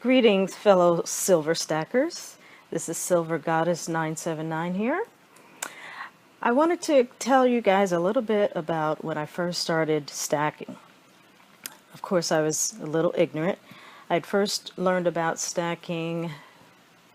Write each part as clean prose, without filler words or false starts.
Greetings, fellow Silver Stackers. This is Silver Goddess 979 here. I wanted to tell you guys a little bit about when I first started stacking. Of course, I was a little ignorant. I'd first learned about stacking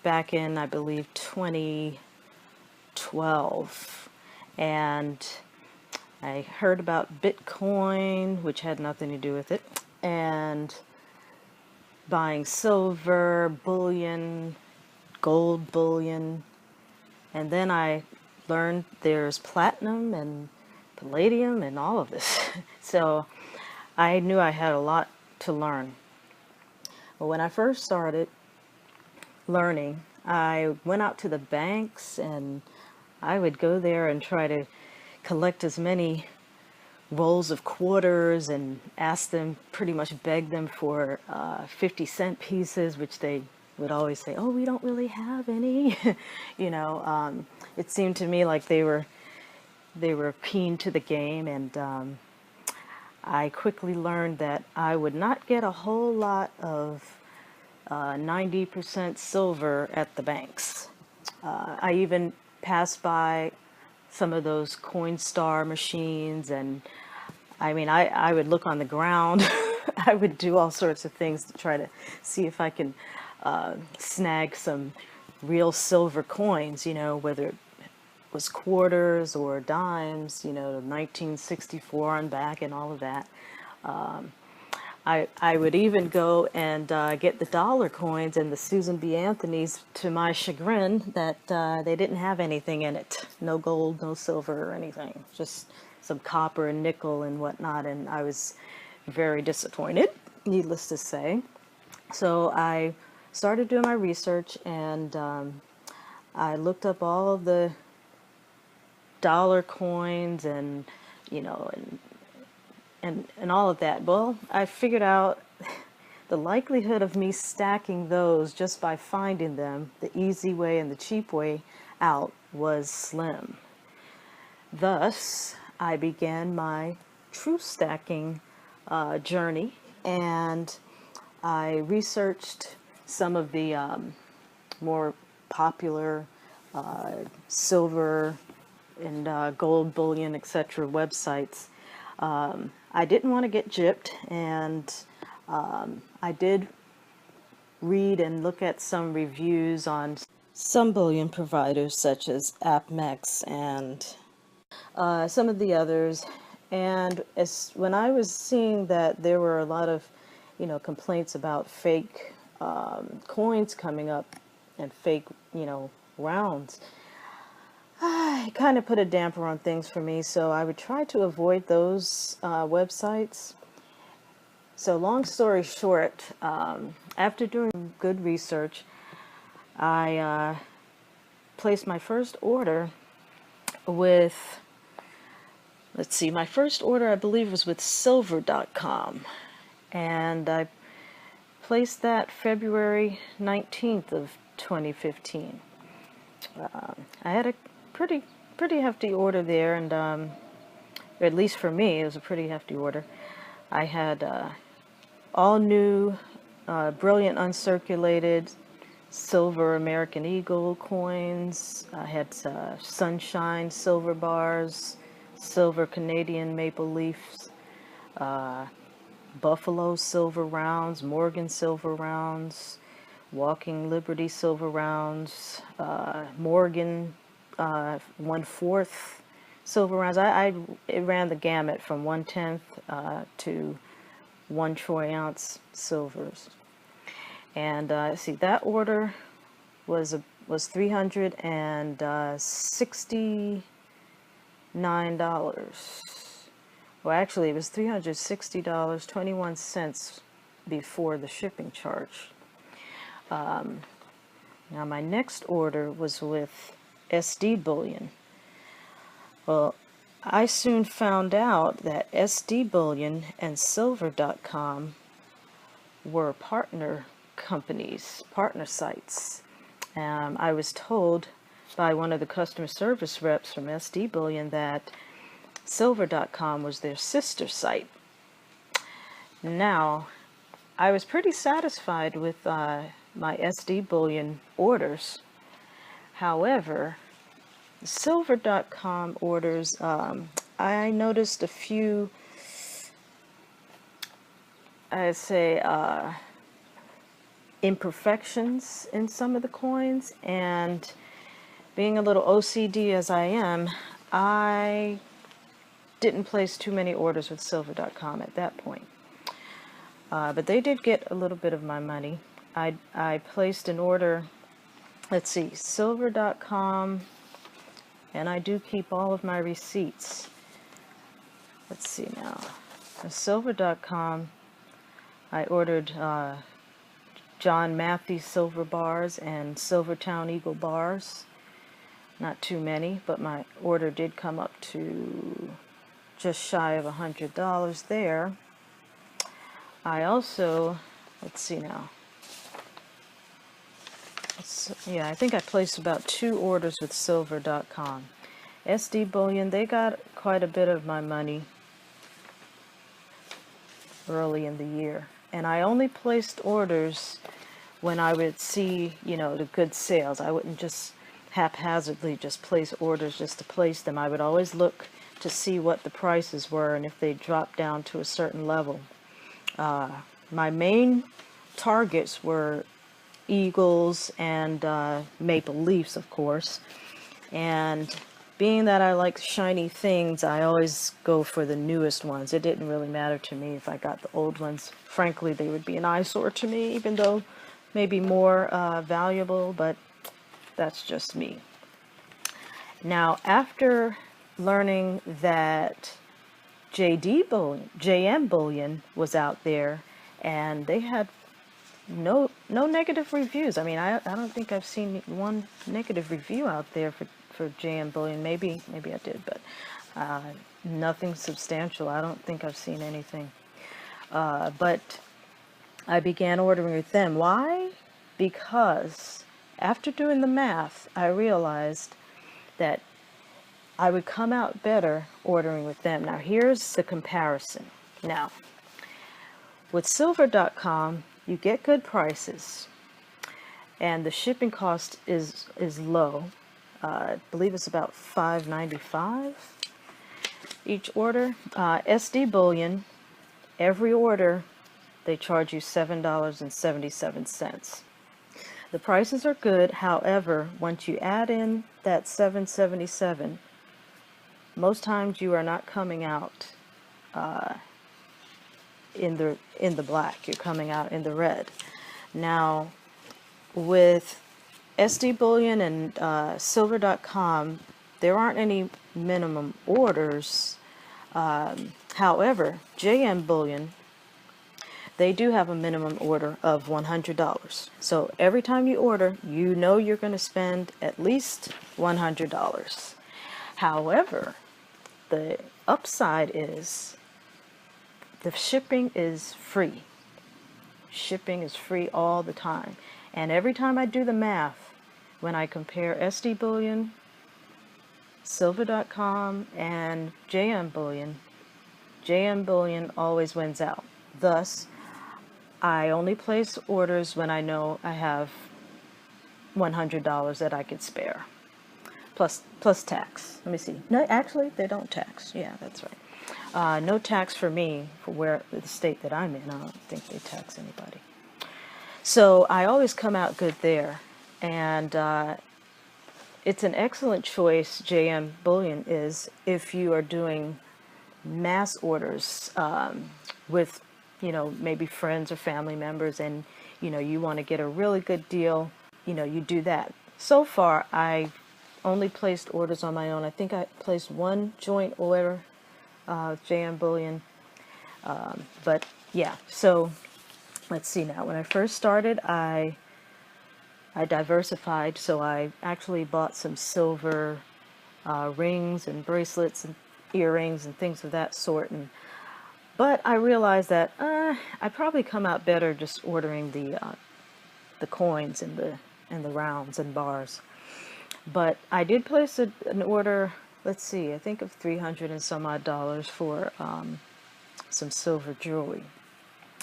back in, I believe, 2012. And I heard about Bitcoin, which had nothing to do with it, and buying silver, bullion, gold bullion, and then I learned there's platinum and palladium and all of this. So I knew I had a lot to learn. But when I first started learning, I went out to the banks and I would go there and try to collect as many rolls of quarters and ask them, pretty much beg them for 50-cent pieces, which they would always say, oh, we don't really have any. It seemed to me like they were keen to the game, and I quickly learned that I would not get a whole lot of 90% silver at the banks. I even passed by some of those Coinstar machines, and I would look on the ground. I would do all sorts of things to try to see if I can snag some real silver coins, whether it was quarters or dimes, 1964 on back and all of that. I would even go and get the dollar coins and the Susan B. Anthony's, to my chagrin, that they didn't have anything in it. No gold, no silver or anything. Just some copper and nickel and whatnot, and I was very disappointed, needless to say. So I started doing my research, and I looked up all of the dollar coins and and all of that. Well, I figured out the likelihood of me stacking those just by finding them, the easy way and the cheap way out, was slim. Thus, I began my true stacking journey, and I researched some of the more popular silver and gold bullion, etc. websites. I didn't want to get gypped, and I did read and look at some reviews on some bullion providers such as AppMex and some of the others. And when I was seeing that there were a lot of, complaints about fake coins coming up and fake, rounds, it kind of put a damper on things for me. So I would try to avoid those websites. So long story short, after doing good research, I placed my first order with, let's see, my first order I believe was with Silver.com, and I placed that February 19th of 2015. I had a pretty hefty order there, and or at least for me, it was a pretty hefty order. I had all new, brilliant uncirculated silver American Eagle coins. I had Sunshine silver bars, silver Canadian maple leafs, Buffalo silver rounds, Morgan silver rounds, Walking Liberty silver rounds, Morgan 1/4 silver rounds. It ran the gamut from 1/10 to 1 troy ounce silvers. And see, that order was $369. Well, actually, it was $360.21 before the shipping charge. Now, my next order was with SD Bullion. Well, I soon found out that SD Bullion and Silver.com were partner companies, partner sites. I was told by one of the customer service reps from SD Bullion that Silver.com was their sister site. Now, I was pretty satisfied with my SD Bullion orders. However, Silver.com orders, I noticed a few, I'd say, imperfections in some of the coins, and being a little OCD as I am, I didn't place too many orders with Silver.com at that point. But they did get a little bit of my money. I placed an order, let's see, Silver.com, and I do keep all of my receipts. Let's see now. Silver.com, I ordered John Matthew silver bars and Silvertown Eagle bars. Not too many, but my order did come up to just shy of $100 there. I also, let's see now. Yeah, I think I placed about 2 orders with Silver.com. SD Bullion, they got quite a bit of my money early in the year. And I only placed orders when I would see, you know, the good sales. I wouldn't just haphazardly just place orders just to place them. I would always look to see what the prices were and if they dropped down to a certain level. My main targets were Eagles and Maple Leafs, of course. And being that I like shiny things, I always go for the newest ones. It didn't really matter to me if I got the old ones. Frankly, they would be an eyesore to me, even though maybe more valuable, but that's just me. Now, after learning that JM Bullion was out there, and they had no negative reviews. I mean, I don't think I've seen one negative review out there for JM Bullion. Maybe I did, but nothing substantial. I don't think I've seen anything. But I began ordering with them. Why? Because after doing the math, I realized that I would come out better ordering with them. Now, here's the comparison. Now, with Silver.com, you get good prices, and the shipping cost is low. I believe it's about $5.95 each order. SD Bullion, every order, they charge you $7.77. The prices are good. However, once you add in that $7.77, most times you are not coming out in the black. You're coming out in the red. Now, with SD Bullion and Silver.com, there aren't any minimum orders. However, JM Bullion, they do have a minimum order of $100. So every time you order, you know you're going to spend at least $100. However, the upside is the shipping is free. Shipping is free all the time. And every time I do the math, when I compare SD Bullion, Silver.com, and JM Bullion always wins out. Thus, I only place orders when I know I have $100 that I could spare. Plus tax. Let me see. No, actually, they don't tax. Yeah, that's right. No tax for me for the state that I'm in. I don't think they tax anybody. So I always come out good there. And it's an excellent choice, JM Bullion is, if you are doing mass orders with, you know, maybe friends or family members, and, you know, you want to get a really good deal, you know, you do that. So far, I only placed orders on my own. I think I placed one joint order with JM Bullion. But yeah, so let's see now. When I first started, I diversified, so I actually bought some silver rings and bracelets and earrings and things of that sort. And But I realized that I probably come out better just ordering the coins and the rounds and bars. But I did place an order. Let's see, I think of 300 and some odd dollars for some silver jewelry,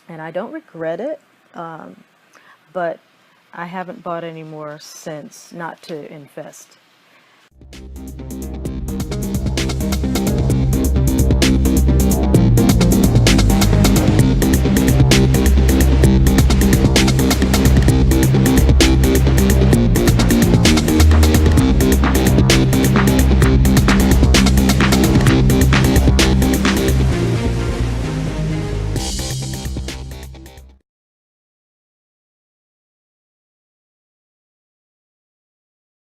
and I don't regret it. But I haven't bought any more since, not to infest